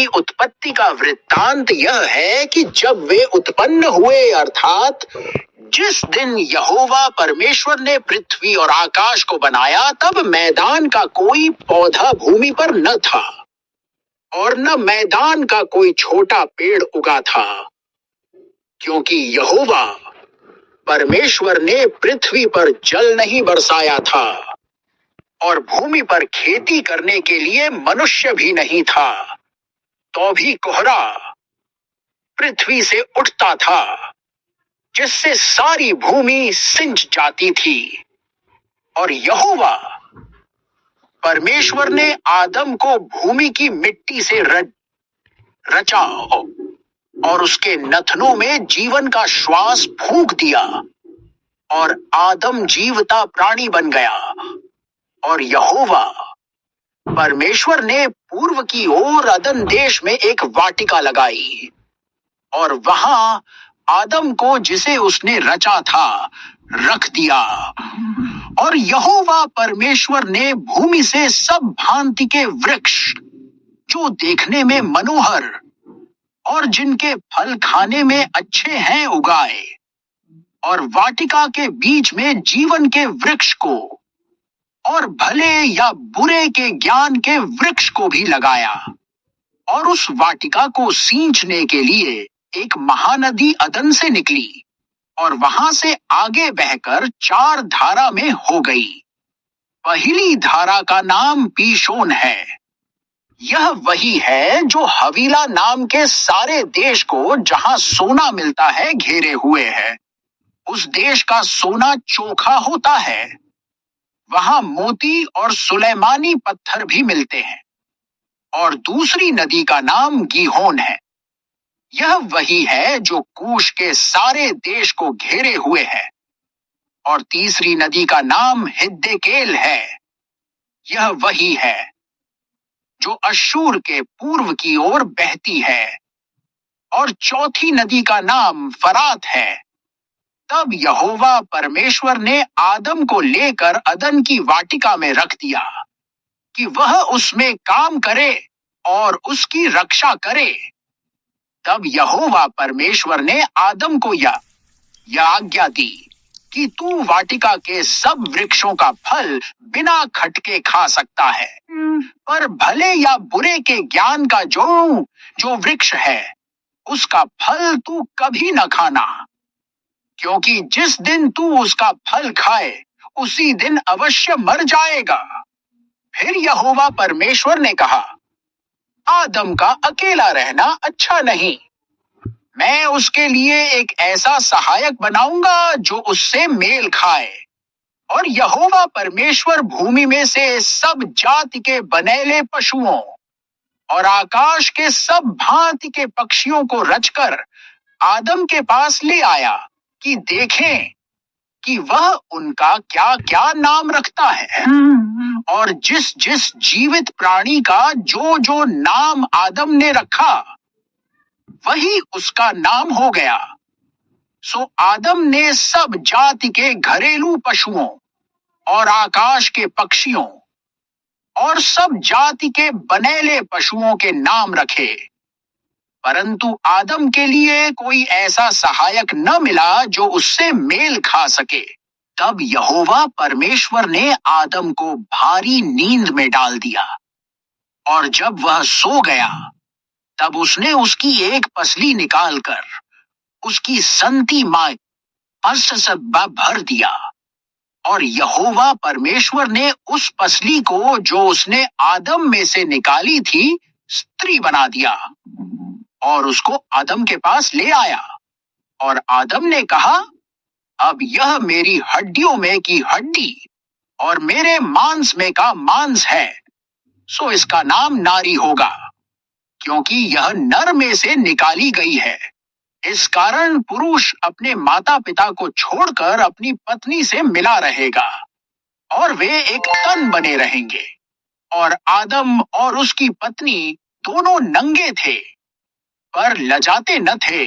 की उत्पत्ति का वृत्तांत यह है कि जब वे उत्पन्न हुए, अर्थात जिस दिन यहोवा परमेश्वर ने पृथ्वी और आकाश को बनाया, तब मैदान का कोई पौधा भूमि पर न था और न मैदान का कोई छोटा पेड़ उगा था, क्योंकि यहोवा परमेश्वर ने पृथ्वी पर जल नहीं बरसाया था और भूमि पर खेती करने के लिए मनुष्य भी नहीं था। तो भी कोहरा पृथ्वी से उठता था, जिससे सारी भूमि सिंच जाती थी। और यहोवा परमेश्वर ने आदम को भूमि की मिट्टी से रचा और उसके नथनों में जीवन का श्वास फूंक दिया और आदम जीवता प्राणी बन गया। और यहोवा परमेश्वर ने पूर्व की ओर अदन देश में एक वाटिका लगाई और वहां आदम को, जिसे उसने रचा था, रख दिया। और यहोवा परमेश्वर ने भूमि से सब भांति के वृक्ष जो देखने में मनोहर और जिनके फल खाने में अच्छे हैं उगाए, और वाटिका के बीच में जीवन के वृक्ष को और भले या बुरे के ज्ञान के वृक्ष को भी लगाया। और उस वाटिका को सींचने के लिए एक महानदी अदन से निकली और वहां से आगे बहकर 4 धारा में हो गई। पहली धारा का नाम पीशोन है। यह वही है जो हवीला नाम के सारे देश को, जहां सोना मिलता है, घेरे हुए है। उस देश का सोना चोखा होता है। वहां मोती और सुलेमानी पत्थर भी मिलते हैं। और दूसरी नदी का नाम गीहोन है। यह वही है जो कूश के सारे देश को घेरे हुए है। और तीसरी नदी का नाम हिद्देकेल है। यह वही है जो अश्शूर के पूर्व की ओर बहती है। और चौथी नदी का नाम फरात है। तब यहोवा परमेश्वर ने आदम को लेकर अदन की वाटिका में रख दिया कि वह उसमें काम करे और उसकी रक्षा करे। तब यहोवा परमेश्वर ने आदम को यह आज्ञा दी कि तू वाटिका के सब वृक्षों का फल बिना खटके खा सकता है, पर भले या बुरे के ज्ञान का जो वृक्ष है, उसका फल तू कभी न खाना, क्योंकि जिस दिन तू उसका फल खाए उसी दिन अवश्य मर जाएगा। फिर यहोवा परमेश्वर ने कहा, आदम का अकेला रहना अच्छा नहीं। मैं उसके लिए एक ऐसा सहायक बनाऊंगा जो उससे मेल खाए। और यहोवा परमेश्वर भूमि में से सब जाति के बनेले पशुओं और आकाश के सब भांति के पक्षियों को रचकर आदम के पास ले आया कि देखें कि वह उनका क्या क्या नाम रखता है। और जिस जिस जीवित प्राणी का जो नाम आदम ने रखा, वही उसका नाम हो गया। सो आदम ने सब जाति के घरेलू पशुओं और आकाश के पक्षियों और सब जाति के बनेले पशुओं के नाम रखे। परंतु आदम के लिए कोई ऐसा सहायक न मिला जो उससे मेल खा सके। तब यहोवा परमेश्वर ने आदम को भारी नींद में डाल दिया। और जब वह सो गया, तब उसने उसकी एक पसली निकालकर उसकी संती मां से भर दिया। और यहोवा परमेश्वर ने उस पसली को, जो उसने आदम में से निकाली थी, स्त्री बना दिया और उसको आदम के पास ले आया। और आदम ने कहा, अब यह मेरी हड्डियों में की हड्डी और मेरे मांस में का मांस है, सो इसका नाम नारी होगा, क्योंकि यह नर में से निकाली गई है। इस कारण पुरुष अपने माता पिता को छोड़कर अपनी पत्नी से मिला रहेगा और वे एक तन बने रहेंगे। और आदम और उसकी पत्नी दोनों नंगे थे, पर लजाते न थे।